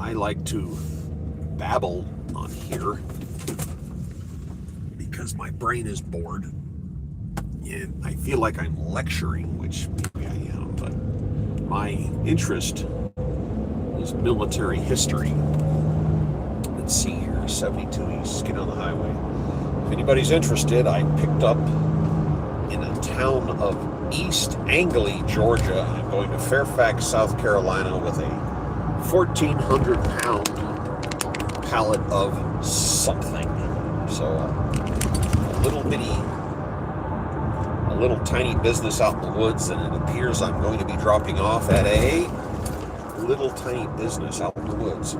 I like to babble on here because my brain is bored and I feel like I'm lecturing, which maybe I am, but my interest is military history. Let's see here, 72 East, get on the highway. If anybody's interested, I picked up in a town of East Anglia, Georgia. I'm going to Fairfax, South Carolina with a 1,400-pound pallet of something. So a little tiny business out in the woods, and it appears I'm going to be dropping off at a little tiny business out in the woods.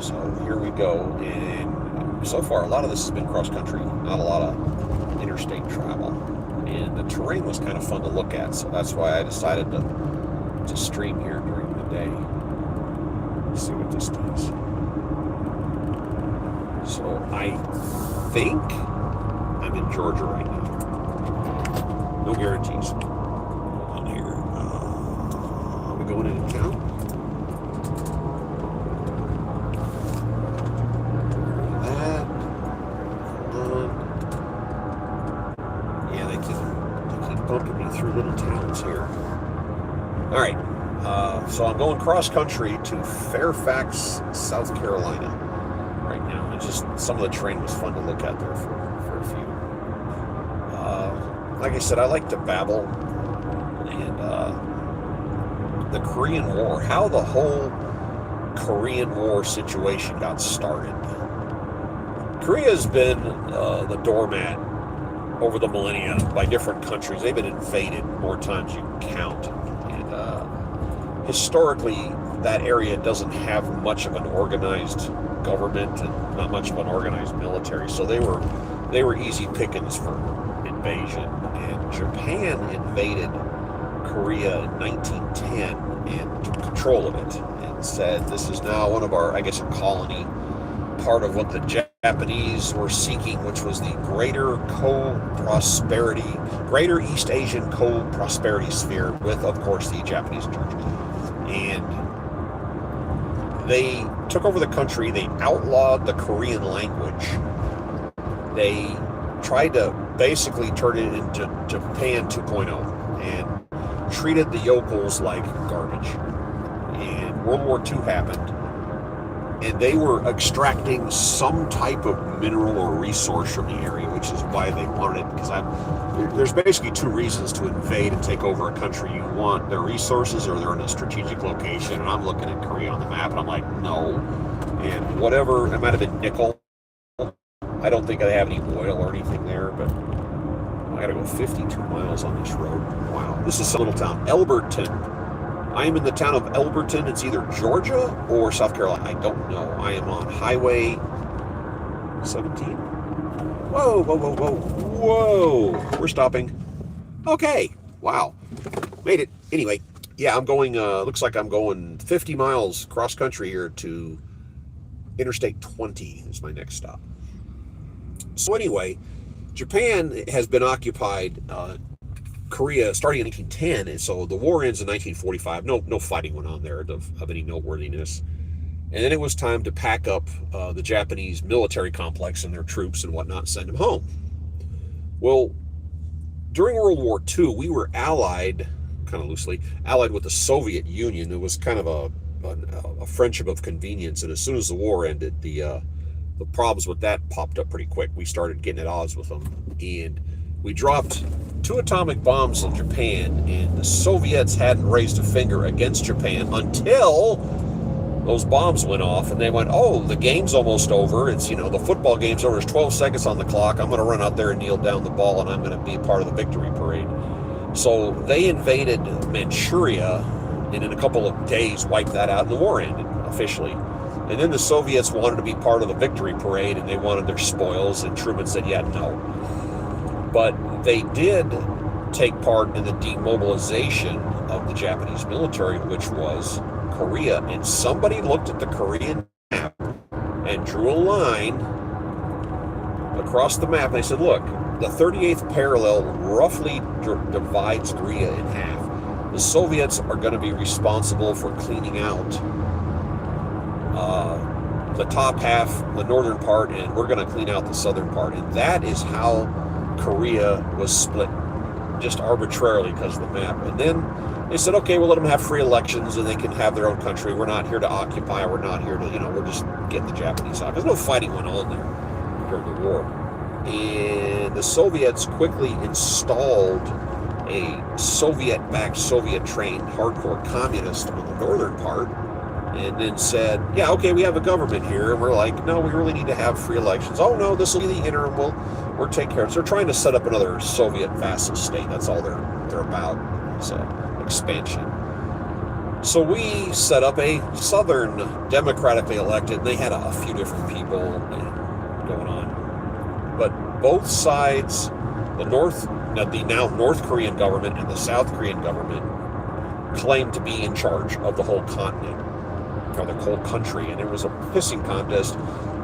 So here we go, and so far a lot of this has been cross-country, not a lot of interstate travel. And the terrain was kind of fun to look at, so that's why I decided to stream here during the day. Let's see what this does. So I think I'm in Georgia right now. No guarantees. Hold on here. Are we going into town? That. Hold on. Yeah, they keep bumping me through little towns here. All right. So I'm going cross country to Fairfax, South Carolina right now. And just some of the terrain was fun to look at there for a few. Like I said, I like to babble, and the Korean War, how the whole Korean War situation got started. Korea has been the doormat over the millennia by different countries. They've been invaded more times you can count. And historically, that area doesn't have much of an organized government and not much of an organized military. So they were easy pickings for invasion. And Japan invaded Korea in 1910 and took control of it and said, this is now one of our, I guess, a colony, part of what the Japanese were seeking, which was the Greater East Asian Co-Prosperity Sphere with, of course, the Japanese church. And they took over the country. They outlawed the Korean language. They tried to basically turn it into Japan 2.0 and treated the yokels like garbage. And World War II happened, and they were extracting some type of mineral or resource from the area, which is why they wanted it. Because there's basically two reasons to invade and take over a country. You want their resources, or they're in a strategic location. And I'm looking at Korea on the map, and I'm like, no. And whatever, it might have been nickel. I don't think they have any oil or anything there, but I gotta go 52 miles on this road. Wow. This is some little town, Elberton. I am in the town of Elberton. It's either Georgia or South Carolina. I don't know. I am on Highway 17. Whoa, whoa, whoa, whoa, whoa. We're stopping. Okay. Wow. Made it. Anyway, yeah, I'm going, looks like I'm going 50 miles cross country here to Interstate 20 is my next stop. So anyway, Japan has been occupied Korea starting in 1910, and so the war ends in 1945. No fighting went on there of any noteworthiness. And then it was time to pack up the Japanese military complex and their troops and whatnot, and send them home. Well, during World War II, we were allied, kind of loosely, allied with the Soviet Union. It was kind of a friendship of convenience, and as soon as the war ended, the problems with that popped up pretty quick. We started getting at odds with them, and we dropped 2 atomic bombs on Japan, and the Soviets hadn't raised a finger against Japan until those bombs went off, and they went, oh, the game's almost over. It's, the football game's over. There's 12 seconds on the clock. I'm going to run out there and kneel down the ball, and I'm going to be a part of the victory parade. So they invaded Manchuria, and in a couple of days wiped that out, and the war ended officially. And then the Soviets wanted to be part of the victory parade, and they wanted their spoils, and Truman said, yeah, no. But they did take part in the demobilization of the Japanese military, which was Korea. And somebody looked at the Korean map and drew a line across the map, and they said, look, the 38th parallel roughly divides Korea in half. The Soviets are going to be responsible for cleaning out the top half, the northern part, and we're going to clean out the southern part. And that is how Korea was split, just arbitrarily because of the map. And then they said, okay, we'll let them have free elections and they can have their own country. We're not here to occupy. We're not here to, we're just getting the Japanese out. Because no fighting went on there during the war. And the Soviets quickly installed a Soviet-backed, Soviet-trained hardcore communist on the northern part, and then said, yeah, okay, we have a government here. And we're like, no, we really need to have free elections. Oh, no, this will be the interim. We'll take care of it. So they're trying to set up another Soviet vassal state. That's all they're about. It's expansion. So we set up a southern democratically elected. They had a few different people going on. But both sides, the now North Korean government and the South Korean government, claimed to be in charge of the whole continent, or the whole country, and it was a pissing contest.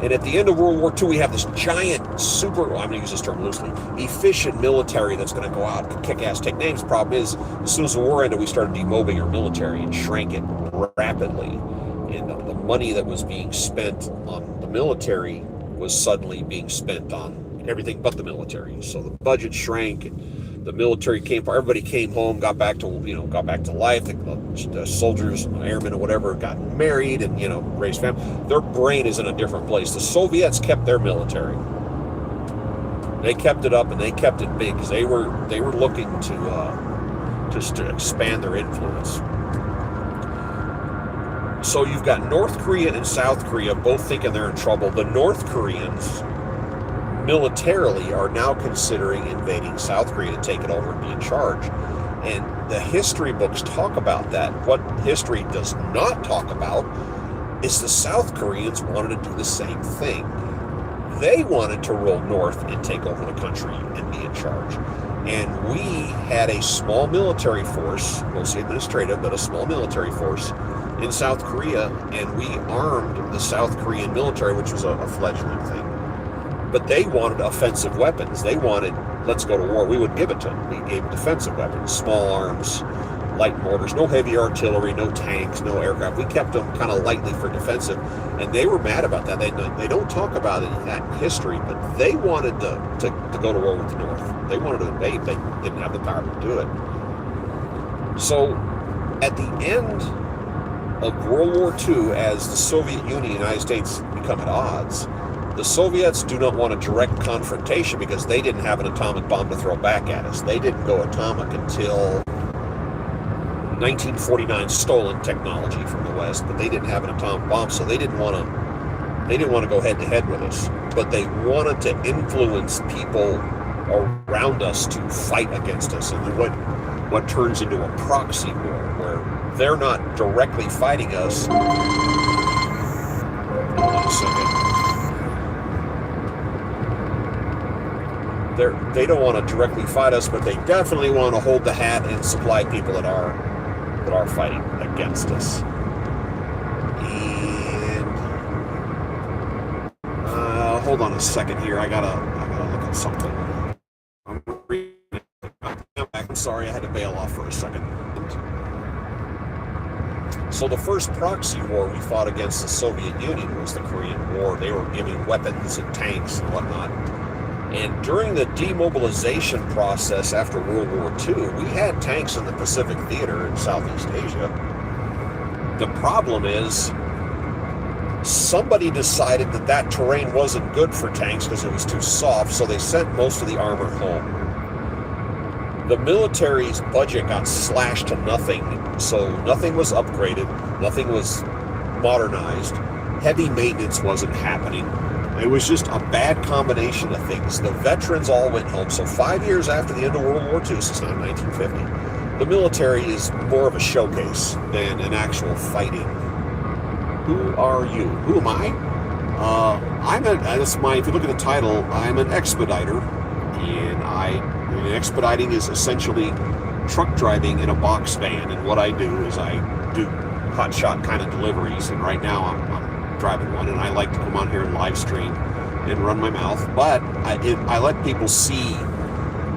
And at the end of World War II, we have this giant, I'm going to use this term loosely, efficient military that's going to go out and kick ass, take names. Problem is, as soon as the war ended, we started demobbing our military and shrank it rapidly. And the money that was being spent on the military was suddenly being spent on everything but the military. So the budget shrank, and the military everybody came home, got back to life. The soldiers, airmen, or whatever, got married and, raised families. Their brain is in a different place. The Soviets kept their military. They kept it up and they kept it big because they were looking to just to expand their influence. So you've got North Korea and South Korea both thinking they're in trouble. The North Koreans militarily are now considering invading South Korea to take it over and be in charge. And the history books talk about that. What history does not talk about is the South Koreans wanted to do the same thing. They wanted to roll north and take over the country and be in charge. And we had a small military force, mostly administrative, but a small military force in South Korea, and we armed the South Korean military, which was a fledgling thing. But they wanted offensive weapons. They wanted, let's go to war. We would give it to them. We gave them defensive weapons, small arms, light mortars, no heavy artillery, no tanks, no aircraft. We kept them kind of lightly for defensive, and they were mad about that. They don't talk about it in that history, but they wanted to go to war with the North. They wanted to invade. They didn't have the power to do it. So at the end of World War II, as the Soviet Union and the United States become at odds, the Soviets do not want a direct confrontation because they didn't have an atomic bomb to throw back at us. They didn't go atomic until 1949, stolen technology from the West, but they didn't have an atomic bomb, so they didn't want to go head to head with us. But they wanted to influence people around us to fight against us, and what turns into a proxy war where they're not directly fighting us. Hold on a second. They don't want to directly fight us, but they definitely want to hold the hat and supply people that are fighting against us. And hold on a second here. I gotta look at something. I'm sorry, I had to bail off for a second. So the first proxy war we fought against the Soviet Union was the Korean War. They were giving weapons and tanks and whatnot. And during the demobilization process after World War II, we had tanks in the Pacific Theater in Southeast Asia. The problem is, somebody decided that terrain wasn't good for tanks because it was too soft, so they sent most of the armor home. The military's budget got slashed to nothing, so nothing was upgraded, nothing was modernized, heavy maintenance wasn't happening. It was just a bad combination of things. The veterans all went home. So 5 years after the end of World War II, since 1950, the military is more of a showcase than an actual fighting. Who are you? Who am I? If you look at the title, I'm an expediter. And expediting is essentially truck driving in a box van. And what I do is I do hotshot kind of deliveries. And right now I'm driving one, and I like to come on here and live stream and run my mouth, but I let people see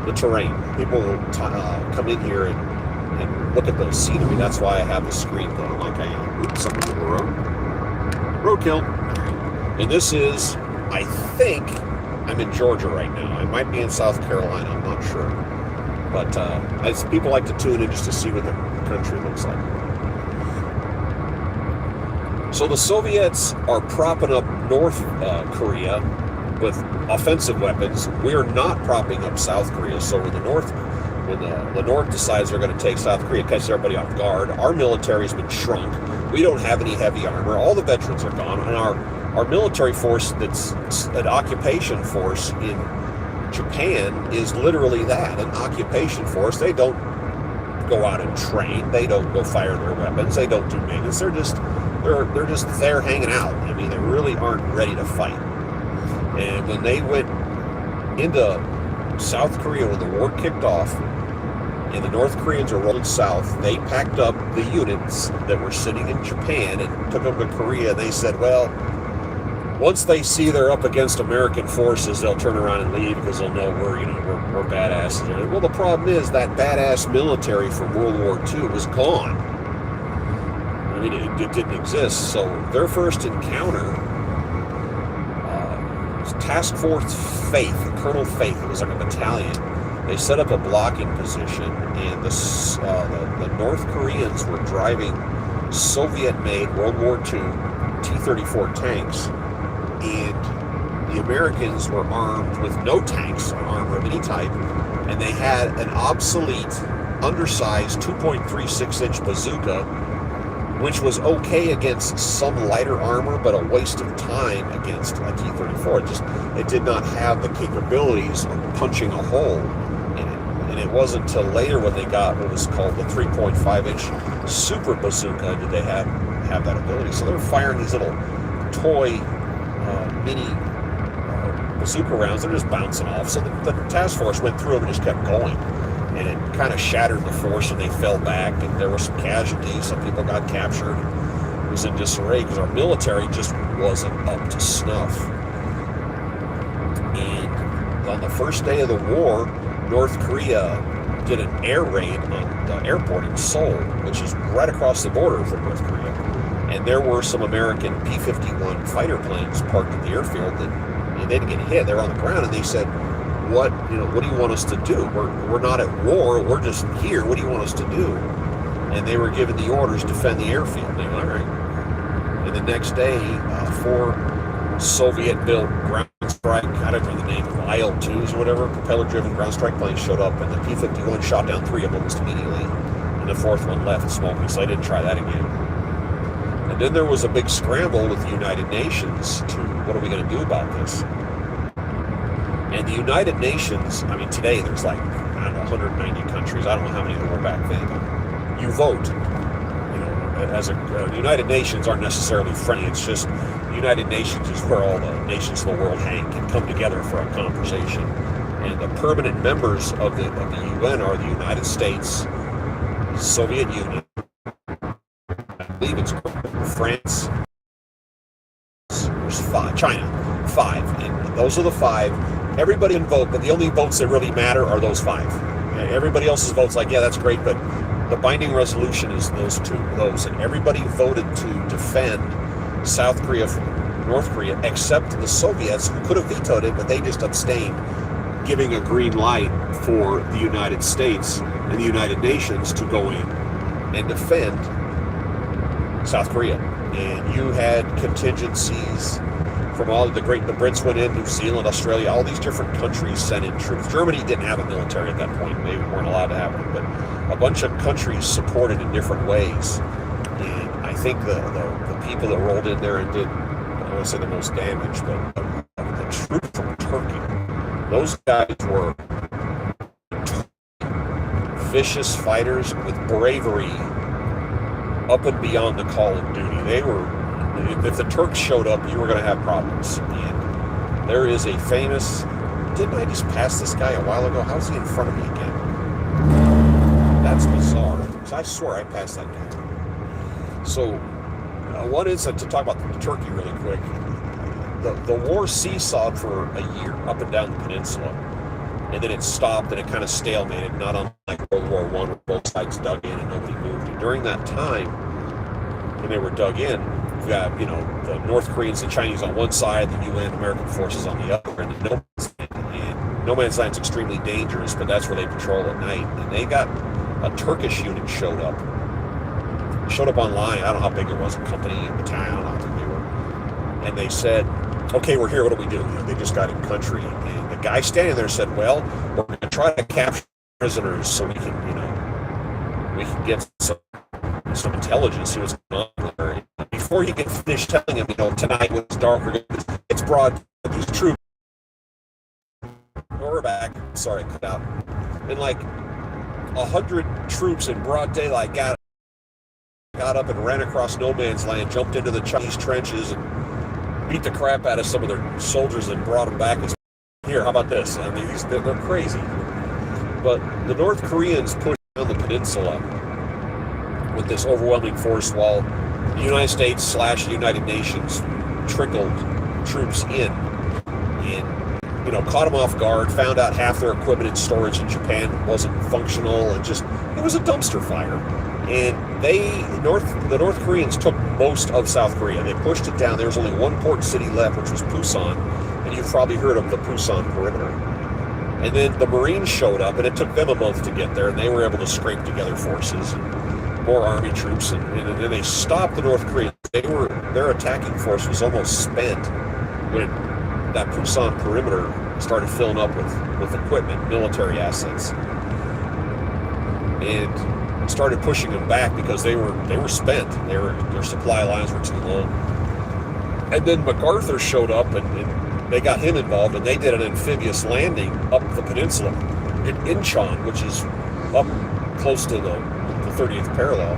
the terrain. People come in here and look at the scenery. That's why I have the screen going like I am. Oops, something in the road. Roadkill. And this is, I think, I'm in Georgia right now. I might be in South Carolina, I'm not sure. But people like to tune in just to see what the country looks like. So the Soviets are propping up North Korea with offensive weapons. We're not propping up South Korea. So when the North decides they're going to take South Korea, it catches everybody off guard. Our military has been shrunk. We don't have any heavy armor. All the veterans are gone. And our military force, that's an occupation force in Japan, is literally that, an occupation force. They don't go out and train. They don't go fire their weapons. They don't do maintenance. They're just there hanging out. I mean, they really aren't ready to fight. And when they went into South Korea, when the war kicked off, and the North Koreans were rolling south, they packed up the units that were sitting in Japan and took them to Korea. They said, well, once they see they're up against American forces, they'll turn around and leave because they'll know we're badasses. Well, the problem is that badass military from World War II was gone. I mean, it didn't exist. So their first encounter, was Task Force Faith, Colonel Faith. It was like a battalion. They set up a blocking position, and the North Koreans were driving Soviet-made World War II T-34 tanks, and the Americans were armed with no tanks or armor of any type, and they had an obsolete, undersized 2.36-inch bazooka, which was okay against some lighter armor, but a waste of time against a T-34. It did not have the capabilities of punching a hole in it. And it wasn't until later when they got what was called the 3.5-inch super bazooka did they have that ability. So they were firing these little toy mini bazooka rounds. They're just bouncing off. So the task force went through them and just kept going. And it kind of shattered the force, and they fell back, and there were some casualties. Some people got captured. It was in disarray because our military just wasn't up to snuff. And on the first day of the war, North Korea did an air raid on the airport in Seoul, which is right across the border from North Korea. And there were some American P-51 fighter planes parked at the airfield that they didn't get hit. They were on the ground, and they said, what do you want us to do? We're not at war. We're just here. What do you want us to do? And they were given the orders to defend the airfield. They went, all right. And the next day, 4 Soviet-built ground strike, I don't know the name of them, IL-2s or whatever, propeller-driven ground strike planes showed up, and the P-51 shot down 3 of them almost immediately, and the 4th one left smoking, so I didn't try that again. And then there was a big scramble with the United Nations to, what are we going to do about this? And the United Nations, I mean, today there's like, I don't know, 190 countries. I don't know how many there were back then. You vote. The United Nations aren't necessarily friendly. It's just the United Nations is where all the nations of the world can come together for a conversation. And the permanent members of the UN are the United States, Soviet Union, I believe it's France, there's 5, China, 5. And those are the 5. Everybody can vote, but the only votes that really matter are those 5. Everybody else's votes, like, yeah, that's great, but the binding resolution is those 2. And everybody voted to defend South Korea from North Korea, except the Soviets, who could have vetoed it, but they just abstained, giving a green light for the United States and the United Nations to go in and defend South Korea. And you had contingencies from all the Brits went in, New Zealand, Australia, all these different countries sent in troops. Germany didn't have a military at that point. They weren't allowed to have one, but a bunch of countries supported in different ways. And I think the people that rolled in there and did, I don't want to say the most damage, but the troops from Turkey, those guys were vicious fighters with bravery up and beyond the call of duty. They were, if the Turks showed up, you were going to have problems. And there is a famous, didn't I just pass this guy a while ago? How's he in front of me again? That's bizarre. Because I swear I passed that guy. So, one incident to talk about Turkey really quick. The war seesawed for a year up and down the peninsula. And then it stopped and it kind of stalemated, not unlike World War I, where both sides dug in and nobody moved. And during that time, when they were dug in, You've got, the North Koreans, the Chinese on one side, the UN, American forces on the other, and the No Man's Land's extremely dangerous, but that's where they patrol at night. And they got a Turkish unit showed up online. I don't know how big it was, a company, a battalion, I don't know how big they were. And they said, okay, we're here, what do we do? They just got in country. And the guy standing there said, well, we're going to try to capture prisoners so we can, we can get some intelligence, see what's going on there. Before he could finish telling him, tonight when it's darker, it's broad, these troops, we're back, sorry, cut out. And like 100 troops in broad daylight got up and ran across no man's land, jumped into the Chinese trenches and beat the crap out of some of their soldiers and brought them back. And here, how about this? I mean, they're crazy. But the North Koreans pushed down the peninsula with this overwhelming force while the United States / United Nations trickled troops in and, caught them off guard, found out half their equipment and storage in Japan wasn't functional, and it was a dumpster fire. And the North Koreans took most of South Korea. They pushed it down. There was only one port city left, which was Busan, and you've probably heard of the Busan perimeter. And then the Marines showed up, and it took them a month to get there, and they were able to scrape together forces and more army troops, and then they stopped the North Koreans. Their attacking force was almost spent when that Busan perimeter started filling up with equipment, military assets, and started pushing them back because they were spent. Their supply lines were too long. And then MacArthur showed up, and they got him involved, and they did an amphibious landing up the peninsula in Incheon, which is up close to the 30th parallel.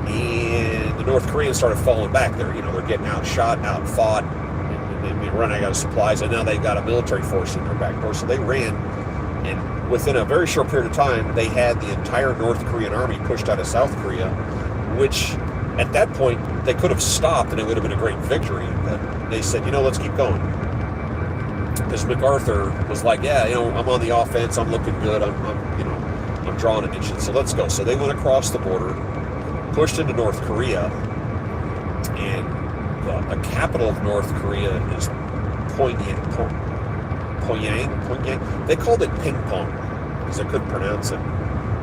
And the North Koreans started falling back there. They're getting outshot, outfought, and running out of supplies, and now they've got a military force in their back door. So they ran, and within a very short period of time, they had the entire North Korean army pushed out of South Korea, which at that point they could have stopped and it would have been a great victory. But they said, let's keep going. Because MacArthur was like, yeah, I'm on the offense, I'm looking good, I'm drawing attention, so let's go. So they went across the border, pushed into North Korea, and the capital of North Korea is Pyongyang. They called it Ping Pong because they couldn't pronounce it.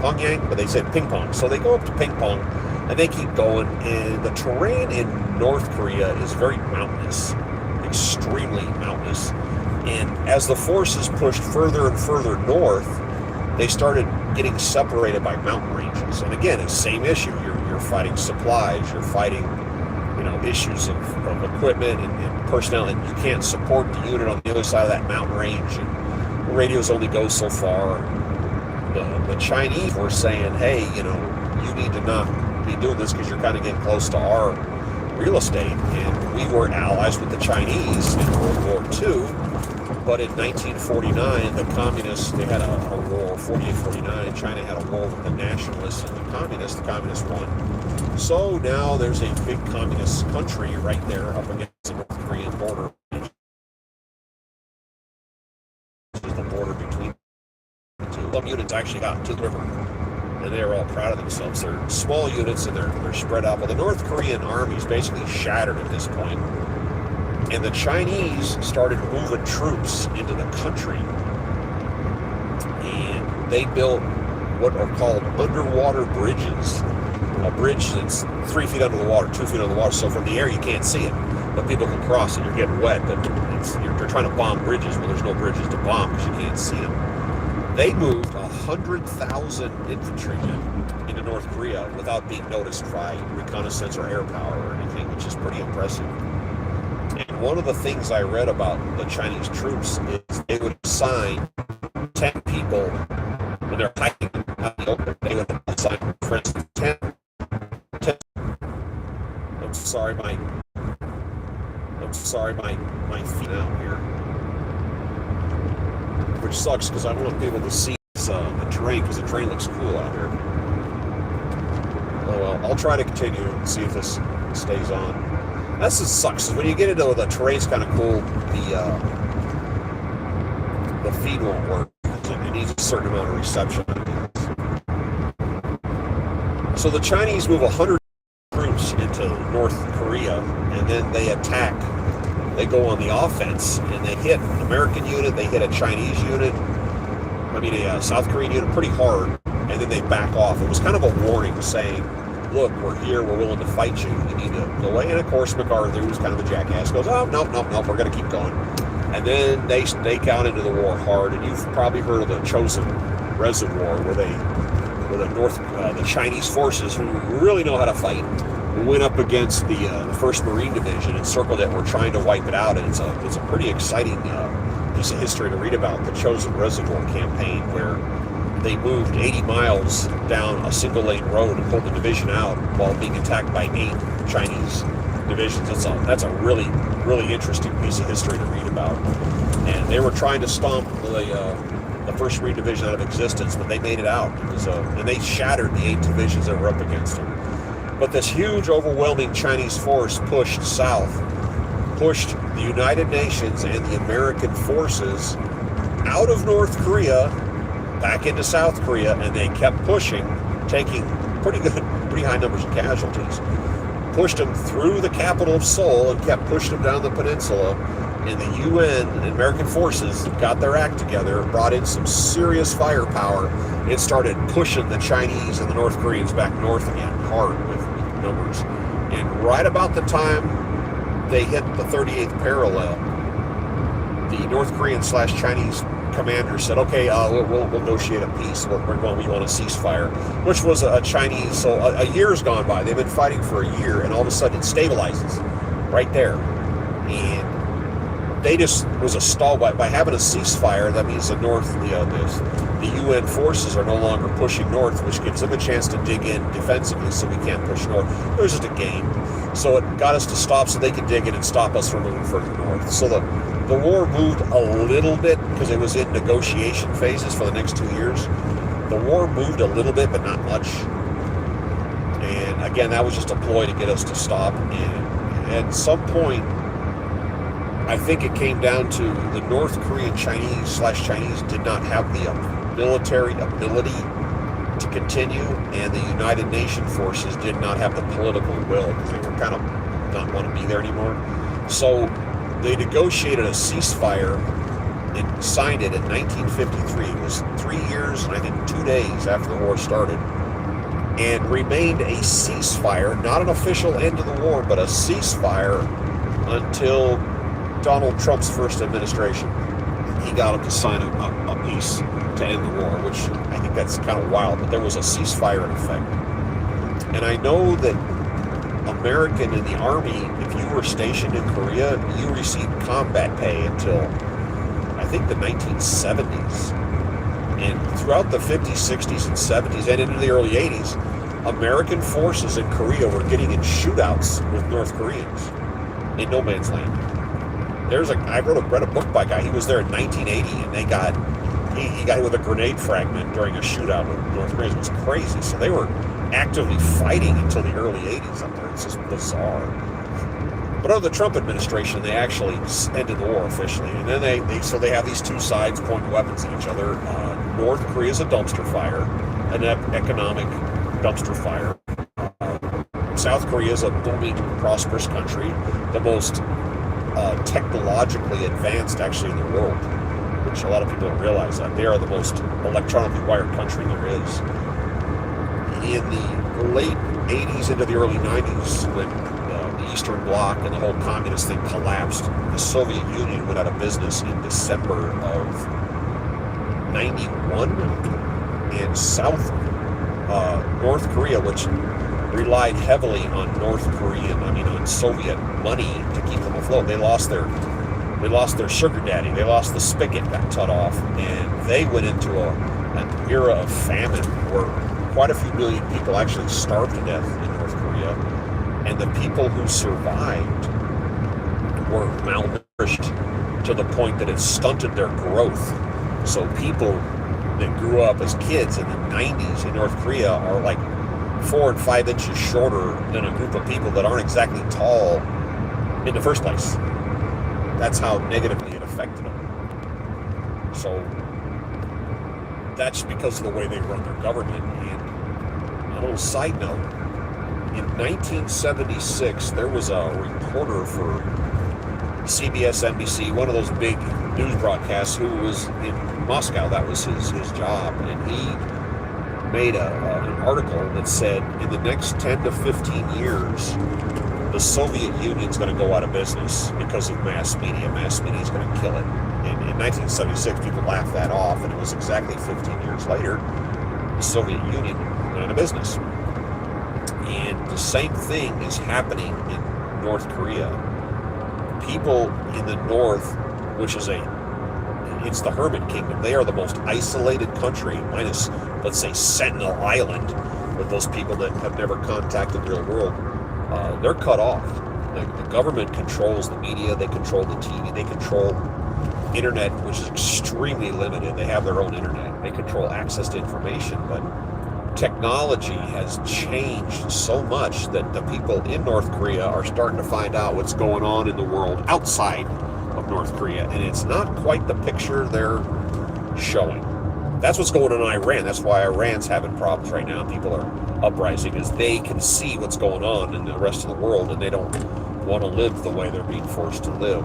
Pyongyang, but they said Ping Pong. So they go up to Ping Pong and they keep going. And the terrain in North Korea is very mountainous, extremely mountainous. And as the forces pushed further and further north, they started getting separated by mountain ranges. And again, it's the same issue. You're fighting supplies, you're fighting issues of equipment and personnel, and you can't support the unit on the other side of that mountain range, and radios only go so far. The Chinese were saying, hey, you need to not be doing this because you're kind of getting close to our real estate. And we were allies with the Chinese in World War II, but in 1949, the communists, they had a war, 48-49, China had a war with the nationalists and the communists won. So now there's a big communist country right there up against the North Korean border, which is the border between the two. Some units actually got to the river, and they're all proud of themselves. They're small units, and they're spread out. But the North Korean army is basically shattered at this point. And the Chinese started moving troops into the country. And they built what are called underwater bridges. A bridge that's 3 feet under the water, 2 feet under the water. So from the air, you can't see it. But people can cross it. You're getting wet. But you're trying to bomb bridges. Well, there's no bridges to bomb because you can't see them. They moved 100,000 infantrymen into North Korea without being noticed by reconnaissance or air power or anything, which is pretty impressive. And one of the things I read about the Chinese troops is they would assign 10 people when they're hiking out in the open. They would assign, for instance, 10. I'm sorry, my feet out here, which sucks because I want people to see the terrain because the terrain looks cool out here. Oh well, I'll try to continue and see if this stays on. This just sucks. When you get into the terrain's kind of cool, the feed won't work. It needs a certain amount of reception. So the Chinese move 100 troops into to North Korea, and then they attack. They go on the offense, and they hit an American unit, they hit a Chinese unit, a South Korean unit pretty hard, and then they back off. It was kind of a warning saying, look, we're here, we're willing to fight you, you need to go away. And of course, MacArthur, who's kind of a jackass, goes, oh, no, we're going to keep going. And then they stake out into the war hard, and you've probably heard of the Chosin Reservoir, where the Chinese forces, who really know how to fight, went up against the 1st Marine Division, encircled it, were trying to wipe it out, and it's a pretty exciting piece of history to read about, the Chosin Reservoir campaign, where they moved 80 miles down a single lane road and pulled the division out while being attacked by 8 Chinese divisions. That's a really, really interesting piece of history to read about. And they were trying to stomp the 1st Marine Division out of existence, but they made it out. And they shattered the 8 divisions that were up against them. But this huge, overwhelming Chinese force pushed south, pushed the United Nations and the American forces out of North Korea, back into South Korea, and they kept pushing, taking pretty high numbers of casualties. Pushed them through the capital of Seoul and kept pushing them down the peninsula. And the UN and American forces got their act together, brought in some serious firepower, and started pushing the Chinese and the North Koreans back north again, hard with numbers. And right about the time they hit the 38th parallel, the North Korean / Chinese commander said, okay, we'll negotiate a peace. We want a ceasefire, which was a Chinese. So a year's gone by. They've been fighting for a year, and all of a sudden it stabilizes right there. And they just was a stall by having a ceasefire. That means the UN forces are no longer pushing north, which gives them a chance to dig in defensively, so we can't push north. It was just a game. So it got us to stop so they could dig in and stop us from moving further north. So the war moved a little bit because it was in negotiation phases for the next 2 years. The war moved a little bit, but not much. And again, that was just a ploy to get us to stop. And at some point, I think it came down to the North Korean Chinese / Chinese did not have the military ability to continue, and the United Nations forces did not have the political will because they were kind of not want to be there anymore. So they negotiated a ceasefire and signed it in 1953. It was 3 years and I think 2 days after the war started, and remained a ceasefire, not an official end to the war, but a ceasefire until Donald Trump's first administration. He got him to sign a peace to end the war, which I think that's kind of wild, but there was a ceasefire in effect. And I know that American in the Army, if you were stationed in Korea, you received combat pay until, I think, the 1970s. And throughout the 50s, 60s, and 70s, and into the early 80s, American forces in Korea were getting in shootouts with North Koreans in no man's land. I read a book by a guy. He was there in 1980, and he got hit with a grenade fragment during a shootout with North Koreans. It was crazy. So they were actively fighting until the early 80s up there. It's just bizarre. But under the Trump administration, they actually ended the war officially. And then they have these two sides pointing weapons at each other. North Korea is a dumpster fire, an economic dumpster fire. South Korea is a booming, prosperous country, the most technologically advanced actually in the world, which a lot of people don't realize that. They are the most electronically wired country there is. In the late 80s into the early 90s, when the Eastern Bloc and the whole communist thing collapsed, the Soviet Union went out of business in December of 91, and North Korea, which relied heavily on on Soviet money to keep them afloat. They lost their sugar daddy. They lost the spigot, got cut off, and they went into an era of famine where quite a few million people actually starved to death in North Korea, and the people who survived were malnourished to the point that it stunted their growth. So people that grew up as kids in the 90s in North Korea are like 4 and 5 inches shorter than a group of people that aren't exactly tall in the first place. That's how negatively it affected them. So that's because of the way they run their government. And a little side note, in 1976, there was a reporter for CBS, NBC, one of those big news broadcasts, who was in Moscow. That was his job. And he made an article that said in the next 10 to 15 years, the Soviet Union's going to go out of business because of mass media. Mass media is going to kill it. And in 1976, people laughed that off, and it was exactly 15 years later, the Soviet Union went out of business. And the same thing is happening in North Korea. People in the north, which is it's the Hermit Kingdom. They are the most isolated country, minus, let's say, Sentinel Island, with those people that have never contacted the real world. They're cut off. The government controls the media. They control the TV. They control internet, which is extremely limited. They have their own internet. They control access to information, but technology has changed so much that the people in North Korea are starting to find out what's going on in the world outside of North Korea, and it's not quite the picture they're showing. That's what's going on in Iran. That's why Iran's having problems right now. People are uprising because they can see what's going on in the rest of the world, and they don't want to live the way they're being forced to live.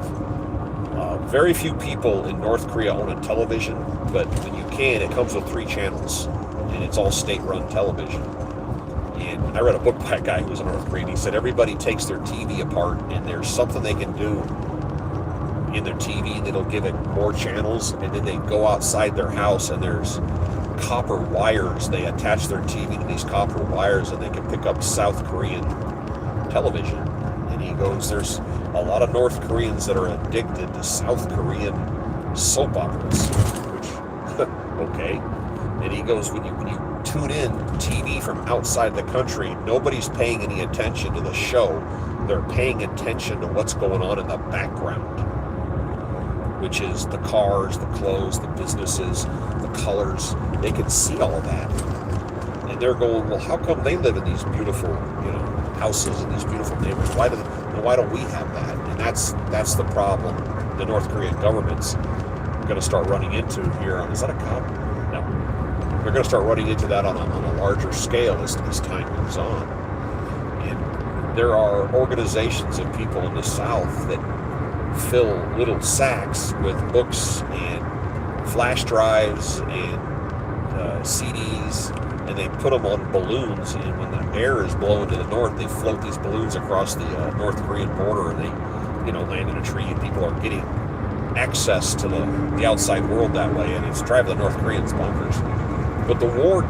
Very few people in North Korea own a television, but when you can, it comes with 3 channels. And it's all state-run television. And I read a book by a guy who was in North Korea, and he said everybody takes their TV apart, and there's something they can do in their TV that'll give it more channels, and then they go outside their house, and there's copper wires. They attach their TV to these copper wires, and they can pick up South Korean television. And he goes, there's a lot of North Koreans that are addicted to South Korean soap operas, which, okay. And he goes, when you tune in TV from outside the country, nobody's paying any attention to the show. They're paying attention to what's going on in the background, which is the cars, the clothes, the businesses, the colors. They can see all of that. And they're going, well, how come they live in these beautiful, houses and these beautiful neighborhoods? Why don't we have that? And that's the problem the North Korean government's going to start running into here. Is that a cop? No. They're going to start running into that on a larger scale as time moves on. And there are organizations of people in the South that fill little sacks with books and flash drives and CDs, and they put them on balloons, and when the air is blowing to the north, they float these balloons across the North Korean border, and they land in a tree, and people are getting access to the outside world that way, and it's driving the North Koreans bonkers. But the war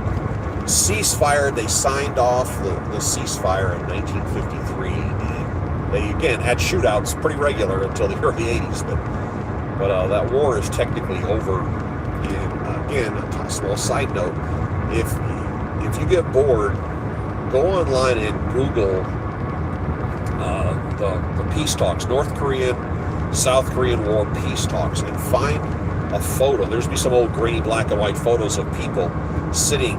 ceasefire, they signed off the ceasefire in 1953, and they again had shootouts pretty regular until the early 80s, but that war is technically over. And again, a small side note, if you get bored, go online and Google the peace talks, North Korean, South Korean War peace talks, and find a photo. There's be some old grainy black and white photos of people sitting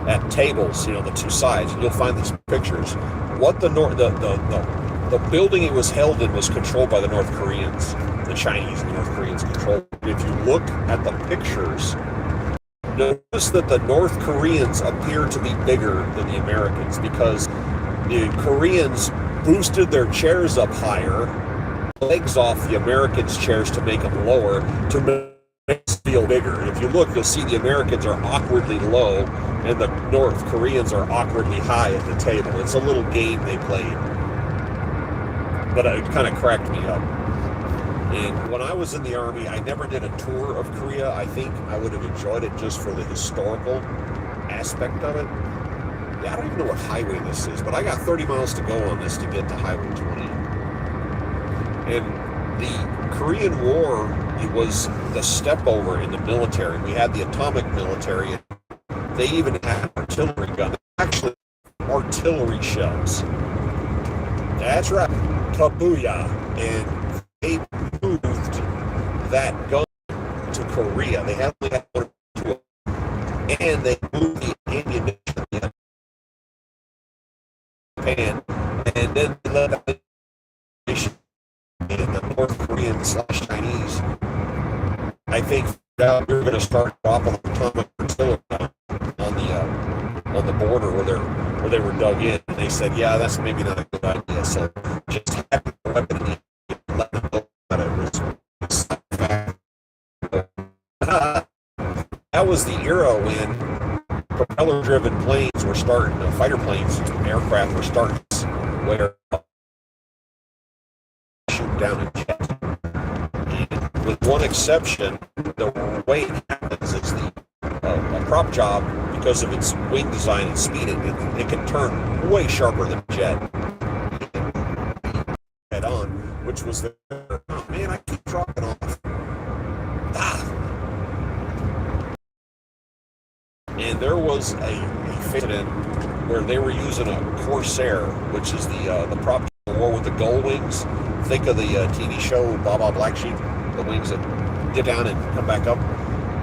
at tables, the 2 sides, and you'll find these pictures. What the building it was held in was controlled by the North Koreans. The Chinese and the North Koreans controlled. If you look at the pictures, notice that the North Koreans appear to be bigger than the Americans because the Koreans boosted their chairs up higher, legs off the Americans' chairs to make them lower, to make us feel bigger. If you look, you'll see the Americans are awkwardly low and the North Koreans are awkwardly high at the table. It's a little game they played, but it kind of cracked me up. And when I was in the Army, I never did a tour of Korea. I think I would have enjoyed it just for the historical aspect of it. Yeah, I don't even know what highway this is, but I got 30 miles to go on this to get to Highway 20. And the Korean War, it was the step over in the military. We had the atomic military. They even had artillery guns, actually artillery shells. That's right, Kabuya. And they moved that gun to Korea. They had only had 1 or 2, and they moved the ammunition to Japan, and then they let the North Korean/Chinese, I think, now you're going to start dropping atomic artillery on on the border where they were dug in. And they said, yeah, that's maybe not a good idea. So just have a weapon and let them know that it was. That was the era when propeller-driven planes were starting, fighter planes, aircraft were starting, where shoot down a jet. And with one exception, the way it happens is a prop job, because of its wing design and speed, it can turn way sharper than a jet. Head on, which was the, oh man, I keep dropping off. And there was a incident where they were using a Corsair, which is the prop war with the gull wings. Think of the TV show Baba Black Sheep, the wings that dip down and come back up.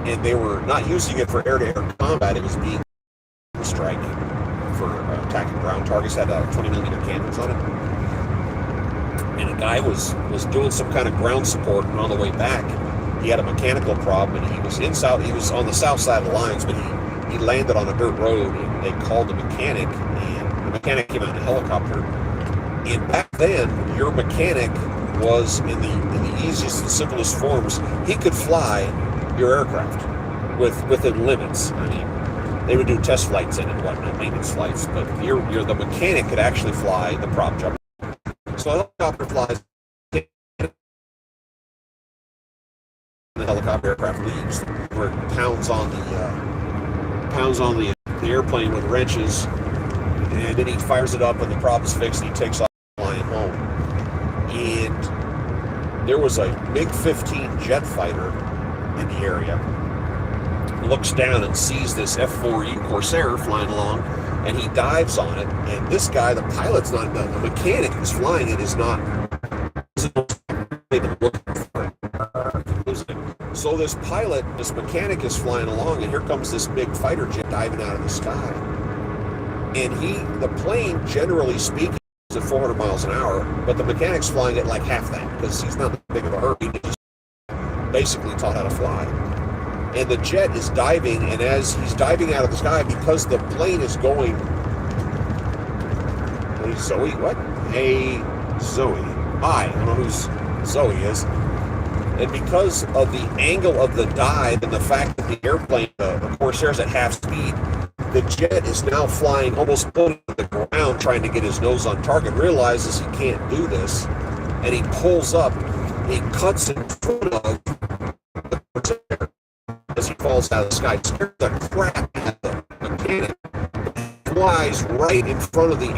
And they were not using it for air-to-air combat. It was being strike for attacking ground targets. Had 20mm cannons on it. And a guy was doing some kind of ground support, and on the way back, he had a mechanical problem, and he was on the south side of the lines, but he landed on a dirt road, and they called the mechanic, and the mechanic came out in a helicopter. And back then, your mechanic was in the easiest and simplest forms. He could fly your aircraft within limits. I mean, they would do test flights in and whatnot, maintenance flights, but the mechanic could actually fly the prop job. So a helicopter flies, the helicopter aircraft leaves, where it pounds on the airplane with wrenches, and then he fires it up, and the prop is fixed, and he takes off flying home. And there was a MiG-15 jet fighter in the area, looks down and sees this F-4E Corsair flying along, and he dives on it. And this guy, the pilot's not, the mechanic who's flying it is not looking for it. So this mechanic is flying along, and here comes this big fighter jet diving out of the sky. And the plane, generally speaking, is at 400 miles an hour, but the mechanic's flying at like half that, because he's not that big of a hurt. He just basically taught how to fly. And the jet is diving, and as he's diving out of the sky, because the plane is going... Hey, Zoe, what? Hey, Zoe. Hi, I don't know who Zoe is. And because of the angle of the dive and the fact that the airplane, the Corsair's at half speed, the jet is now flying almost on the ground trying to get his nose on target, realizes he can't do this, and he pulls up, he cuts in front of the Corsair as he falls out of the sky, scares the crap out of the mechanic, flies right in front of the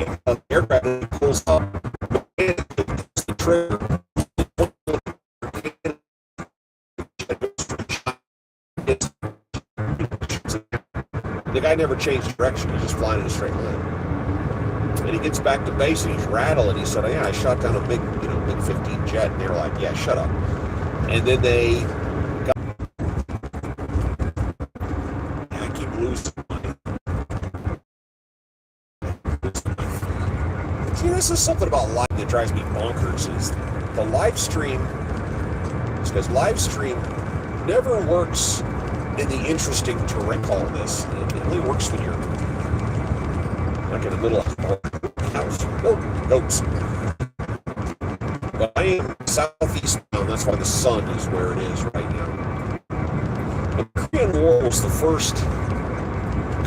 aircraft, and he pulls up, the trigger, the guy never changed direction. He's just flying in a straight line. And he gets back to base and he's rattled, and he said, yeah, I shot down a big 15 jet. And they were like, yeah, shut up. And then they got... I keep losing money. See, this is something about live that drives me bonkers, is the live stream, because live stream never works in the interesting terrain. Call this. It only works when you're like in the middle of a house. Goats. But I am southeast now, and that's why the sun is where it is right now. The Korean War was the first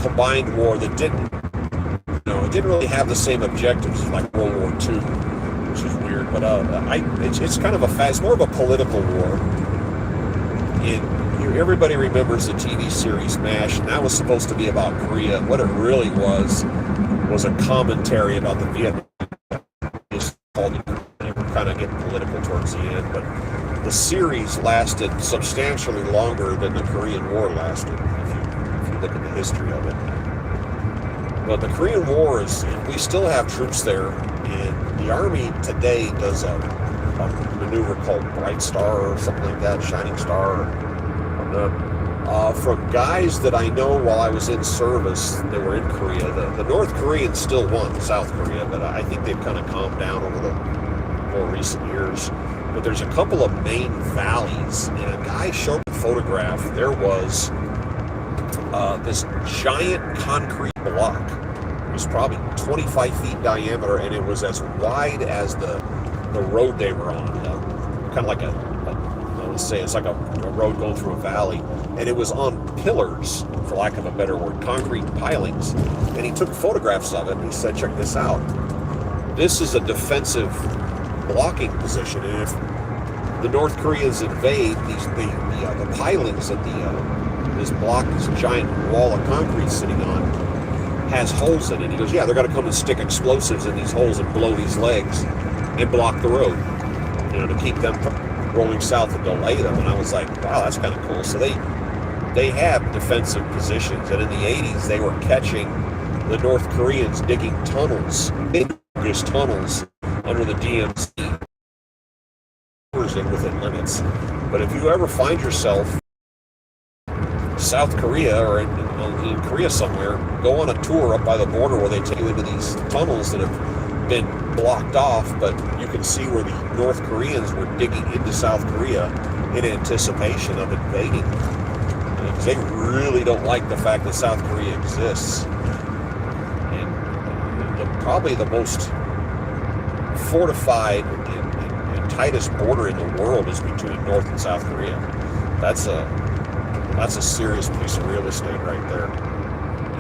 combined war that it didn't really have the same objectives as like World War II, which is weird. But it's kind of it's more of a political war. Everybody remembers the TV series MASH, and that was supposed to be about Korea. What it really was a commentary about the Vietnam. They were kind of getting political towards the end, but the series lasted substantially longer than the Korean War lasted, if you look at the history of it. But the Korean War we still have troops there, and the Army today does a maneuver called Bright Star or something like that, Shining Star. From guys that I know while I was in service that were in Korea, the North Koreans still won South Korea, but I think they've kind of calmed down over the more recent years. But there's a couple of main valleys, and a guy showed me a photograph. There was this giant concrete block. It was probably 25 feet diameter, and it was as wide as the road they were on. Kind of like let's say it's like a road going through a valley, and it was on pillars, for lack of a better word, concrete pilings. And he took photographs of it, and he said, check this out. This is a defensive blocking position, and if the North Koreans invade, the pilings that this block, this giant wall of concrete sitting on, has holes in it. He goes, yeah, they're going to come and stick explosives in these holes and blow these legs and block the road, to keep them from rolling south and delay them. And I was like, wow, that's kind of cool. So they have defensive positions, and in the 80s they were catching the North Koreans digging tunnels, dangerous tunnels under the DMZ within limits. But if you ever find yourself South Korea or in Korea somewhere, go on a tour up by the border where they take you into these tunnels that have been blocked off, but you can see where the North Koreans were digging into South Korea in anticipation of invading, because they really don't like the fact that South Korea exists. And probably the most fortified and tightest border in the world is between North and South Korea. That's a serious piece of real estate right there.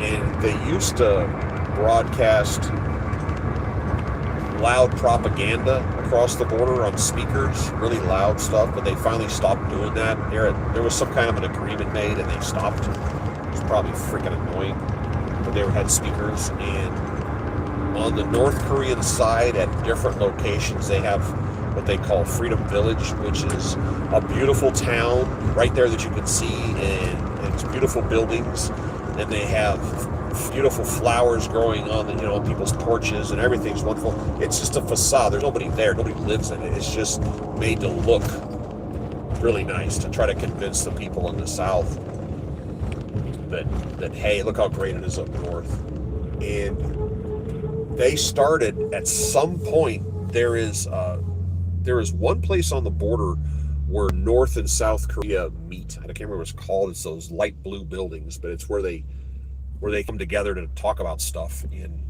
And they used to broadcast loud propaganda across the border on speakers, really loud stuff, but they finally stopped doing that. There was some kind of an agreement made, and they stopped. It was probably freaking annoying, but they had speakers. And on the North Korean side, at different locations, they have what they call Freedom Village, which is a beautiful town right there that you can see, and it's beautiful buildings, and they have beautiful flowers growing on on people's porches, and everything's wonderful. It's just a facade. There's nobody there. Nobody lives in it. It's just made to look really nice, to try to convince the people in the South that hey, look how great it is up north. And they started at some point. There is one place on the border where North and South Korea meet. I can't remember what it's called. It's those light blue buildings, but it's where they come together to talk about stuff. And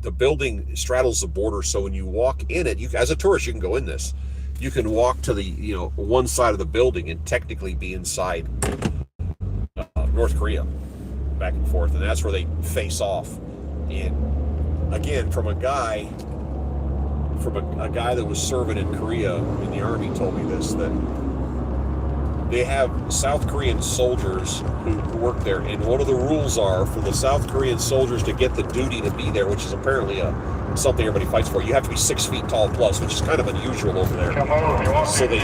the building straddles the border, so when you walk in it, as a tourist, you can go in this. You can walk to the one side of the building and technically be inside North Korea, back and forth, and that's where they face off. And again, from a guy that was serving in Korea in the army told me this, that they have South Korean soldiers who work there, and one of the rules are for the South Korean soldiers to get the duty to be there, which is apparently something everybody fights for. You have to be 6 feet tall plus, which is kind of unusual over there. So they